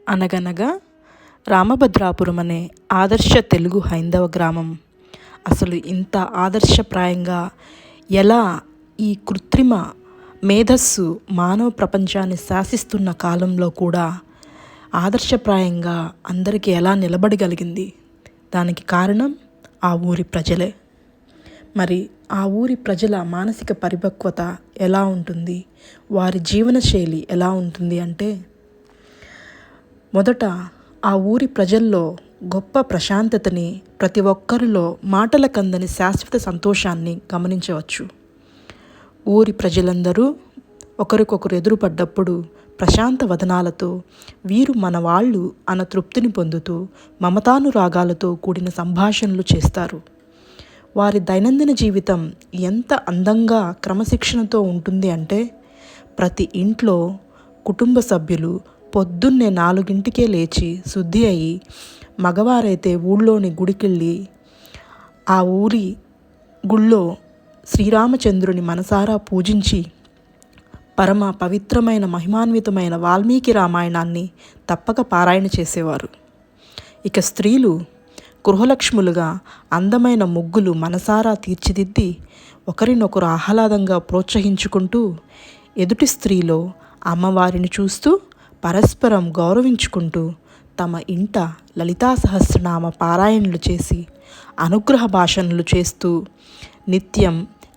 అనగనగా రామభద్రాపురం అనే ఆదర్శ తెలుగు హైందవ గ్రామం అసలు ఇంత ఆదర్శప్రాయంగా ఎలా ఈ కృత్రిమ మేధస్సు మానవ ప్రపంచాన్ని శాసిస్తున్న కాలంలో కూడా ఆదర్శప్రాయంగా అందరికీ ఎలా నిలబడగలిగింది? దానికి కారణం ఆ ఊరి ప్రజలే. మరి ఆ ఊరి ప్రజల మానసిక పరిపక్వత ఎలా ఉంటుంది, వారి జీవనశైలి ఎలా ఉంటుంది అంటే, మొదట ఆ ఊరి ప్రజల్లో గొప్ప ప్రశాంతతని, ప్రతి ఒక్కరిలో మాటలకందని శాశ్వత సంతోషాన్ని గమనించవచ్చు. ఊరి ప్రజలందరూ ఒకరికొకరు ఎదురుపడ్డప్పుడు ప్రశాంత వదనాలతో వీరు మన వాళ్ళు అన్న తృప్తిని పొందుతూ మమతానురాగాలతో కూడిన సంభాషణలు చేస్తారు. వారి దైనందిన జీవితం ఎంత అందంగా క్రమశిక్షణతో ఉంటుంది అంటే, ప్రతి ఇంట్లో కుటుంబ సభ్యులు పొద్దున్నే 4 లేచి శుద్ధి అయ్యి, మగవారైతే ఊళ్ళోని గుడికెళ్ళి ఆ ఊరి గుళ్ళో శ్రీరామచంద్రుని మనసారా పూజించి పరమ పవిత్రమైన మహిమాన్వితమైన వాల్మీకి రామాయణాన్ని తప్పక పారాయణ చేసేవారు. ఇక స్త్రీలు గృహలక్ష్ములుగా అందమైన ముగ్గులు మనసారా తీర్చిదిద్ది ఒకరినొకరు ఆహ్లాదంగా ప్రోత్సహించుకుంటూ ఎదుటి స్త్రీలో అమ్మవారిని చూస్తూ పరస్పరం గౌరవించుకుంటూ తమ ఇంట లలితా సహస్రనామ పారాయణలు చేసి అనుగ్రహ భాషణలు చేస్తూ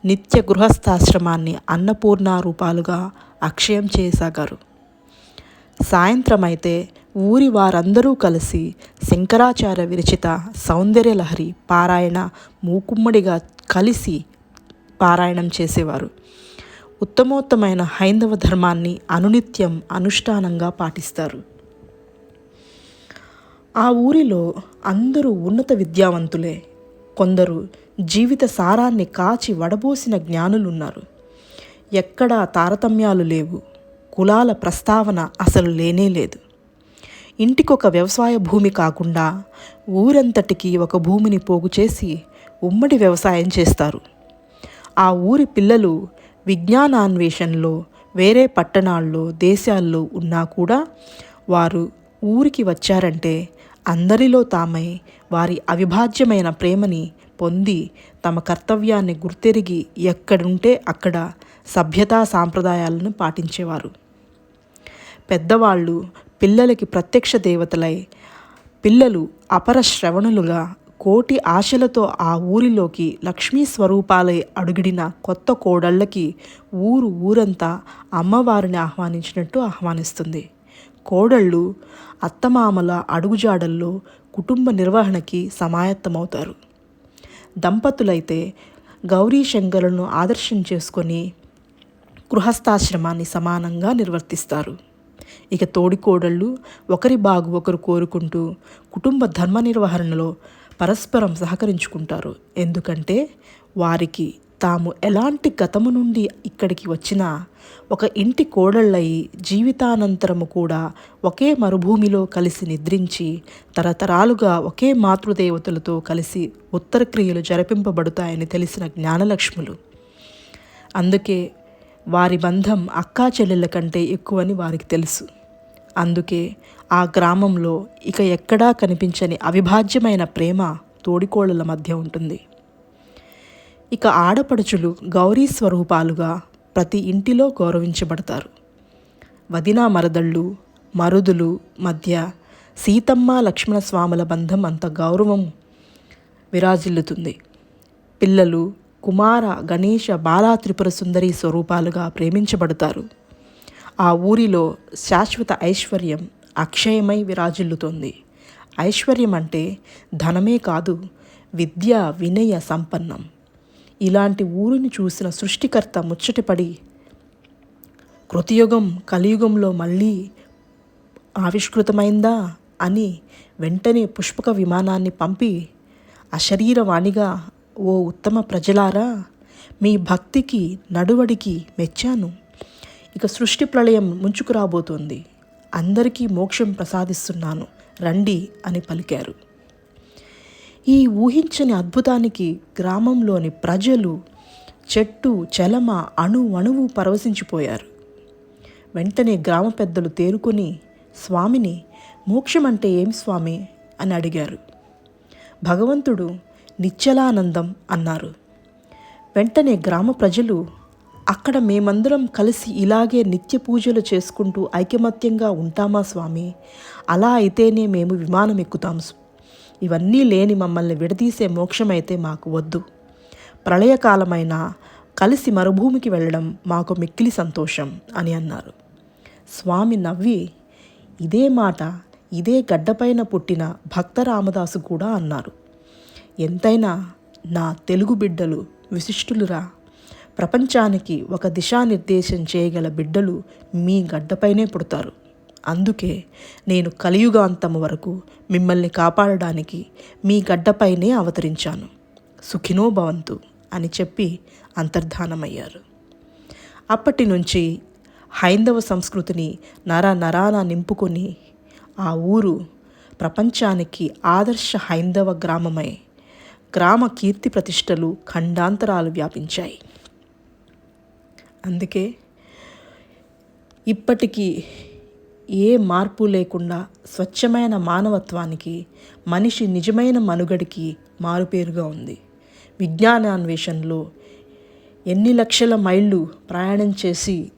నిత్య గృహస్థాశ్రమాన్ని అన్నపూర్ణ రూపాలుగా అక్షయం చేయసాగారు. సాయంత్రం అయితే ఊరి వారందరూ కలిసి శంకరాచార్య విరచిత సౌందర్యలహరి పారాయణ మూకుమ్మడిగా కలిసి పారాయణం చేసేవారు. ఉత్తమోత్తమైన హైందవ ధర్మాన్ని అనునిత్యం అనుష్ఠానంగా పాటిస్తారు. ఆ ఊరిలో అందరూ ఉన్నత విద్యావంతులే. కొందరు జీవిత సారాన్ని కాచి వడబోసిన జ్ఞానులున్నారు. ఎక్కడా తారతమ్యాలు లేవు. కులాల ప్రస్తావన అసలు లేనేలేదు. ఇంటికొక వ్యవసాయ భూమి కాకుండా ఊరంతటికి ఒక భూమిని పోగు చేసి ఉమ్మడి వ్యవసాయం చేస్తారు. ఆ ఊరి పిల్లలు విజ్ఞానాన్వేషణలో వేరే పట్టణాల్లో దేశాల్లో ఉన్నా కూడా వారు ఊరికి వచ్చారంటే అందరిలో తామై వారి అవిభాజ్యమైన ప్రేమని పొంది తమ కర్తవ్యాన్ని గుర్తెరిగి ఎక్కడుంటే అక్కడ సభ్యతా సాంప్రదాయాలను పాటించేవారు. పెద్దవాళ్ళు పిల్లలకి ప్రత్యక్ష దేవతలై, పిల్లలు అపర శ్రవణులుగా కోటి ఆశలతో ఆ ఊరిలోకి లక్ష్మీ స్వరూపాలై అడుగిడిన కొత్త కోడళ్ళకి ఊరంతా అమ్మవారిని ఆహ్వానించినట్టు ఆహ్వానిస్తుంది. కోడళ్ళు అత్తమామల అడుగుజాడల్లో కుటుంబ నిర్వహణకి సమాయత్తమవుతారు. దంపతులైతే గౌరీ శంకరులను ఆదర్శం చేసుకొని గృహస్థాశ్రమాన్ని సమానంగా నిర్వర్తిస్తారు. ఇక తోడికోడళ్ళు ఒకరి బాగు ఒకరు కోరుకుంటూ కుటుంబ ధర్మ నిర్వహణలో పరస్పరం సహకరించుకుంటారు. ఎందుకంటే వారికి తాము ఎలాంటి గతము నుండి ఇక్కడికి వచ్చినా ఒక ఇంటి కోడళ్ళయి జీవితానంతరము కూడా ఒకే మరుభూమిలో కలిసి నిద్రించి తరతరాలుగా ఒకే మాతృదేవతలతో కలిసి ఉత్తరక్రియలు జరిపింపబడతాయని తెలిసిన జ్ఞానలక్ష్ములు. అందుకే వారి బంధం అక్కా చెల్లెళ్ళ కంటే ఎక్కువని వారికి తెలుసు. అందుకే ఆ గ్రామంలో ఇక ఎక్కడా కనిపించని అవిభాజ్యమైన ప్రేమ తోడికోళ్ళల మధ్య ఉంటుంది. ఇక ఆడపడుచులు గౌరీ స్వరూపాలుగా ప్రతి ఇంటిలో గౌరవించబడతారు. వదినా మరదళ్ళు మరుదులు మధ్య సీతమ్మ లక్ష్మణ స్వాముల బంధం అంత గౌరవం విరాజిల్లుతుంది. పిల్లలు కుమార గణేశ బాలా త్రిపుర సుందరి స్వరూపాలుగా ప్రేమించబడతారు. ఆ ఊరిలో శాశ్వత ఐశ్వర్యం అక్షయమై విరాజిల్లుతోంది. ఐశ్వర్యం అంటే ధనమే కాదు, విద్య వినయ సంపన్నం. ఇలాంటి ఊరిని చూసిన సృష్టికర్త ముచ్చటపడి కృతయుగం కలియుగంలో మళ్ళీ ఆవిష్కృతమైందా అని వెంటనే పుష్పక విమానాన్ని పంపి అశరీరవాణిగా, ఓ ఉత్తమ ప్రజలారా, మీ భక్తికి నడువడికి మెచ్చాను. ఇక సృష్టి ప్రళయం ముంచుకురాబోతోంది. అందరికీ మోక్షం ప్రసాదిస్తున్నాను రండి అని పలికారు. ఈ ఊహించని అద్భుతానికి గ్రామంలోని ప్రజలు చెట్టు చెలమ అణువు పరవశించిపోయారు. వెంటనే గ్రామ పెద్దలు తేరుకొని స్వామిని మోక్షం అంటే ఏం స్వామి అని అడిగారు. భగవంతుడు నిశ్చలానందం అన్నారు. వెంటనే గ్రామ ప్రజలు, అక్కడ మేమందరం కలిసి ఇలాగే నిత్య పూజలు చేసుకుంటూ ఐకమత్యంగా ఉంటామా స్వామి? అలా అయితేనే మేము విమానం ఎక్కుతాం. ఇవన్నీ లేని మమ్మల్ని విడదీసే మోక్షమైతే మాకు వద్దు. ప్రళయకాలమైనా కలిసి మరుభూమికి వెళ్ళడం మాకు మిక్కిలి సంతోషం అని అన్నారు. స్వామి నవ్వి, ఇదే మాట ఇదే గడ్డపైన పుట్టిన భక్త రామదాసు కూడా అన్నారు. ఎంతైనా నా తెలుగు బిడ్డలు విశిష్టులురా. ప్రపంచానికి ఒక దిశానిర్దేశం చేయగల బిడ్డలు మీ గడ్డపైనే పుడతారు. అందుకే నేను కలియుగాంతం వరకు మిమ్మల్ని కాపాడడానికి మీ గడ్డపైనే అవతరించాను. సుఖినో భవంతు అని చెప్పి అంతర్ధానమయ్యారు. అప్పటి నుంచి హైందవ సంస్కృతిని నరాన నింపుకొని ఆ ఊరు ప్రపంచానికి ఆదర్శ హైందవ గ్రామమై గ్రామ కీర్తి ప్రతిష్టలు ఖండాంతరాలు వ్యాపించాయి. అందుకే ఇప్పటికీ ఏ మార్పు లేకుండా స్వచ్ఛమైన మానవత్వానికి, మనిషి నిజమైన మనుగడికి మారుపేరుగా ఉంది. విజ్ఞానాన్వేషణలో ఎన్ని లక్షల మైళ్ళు ప్రయాణం చేసి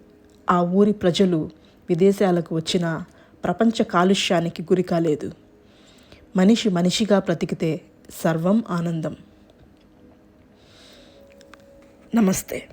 ఆ ఊరి ప్రజలు విదేశాలకు వచ్చినా ప్రపంచ కాలుష్యానికి గురి కాలేదు. మనిషి మనిషిగా బ్రతికితే సర్వం ఆనందం. నమస్తే.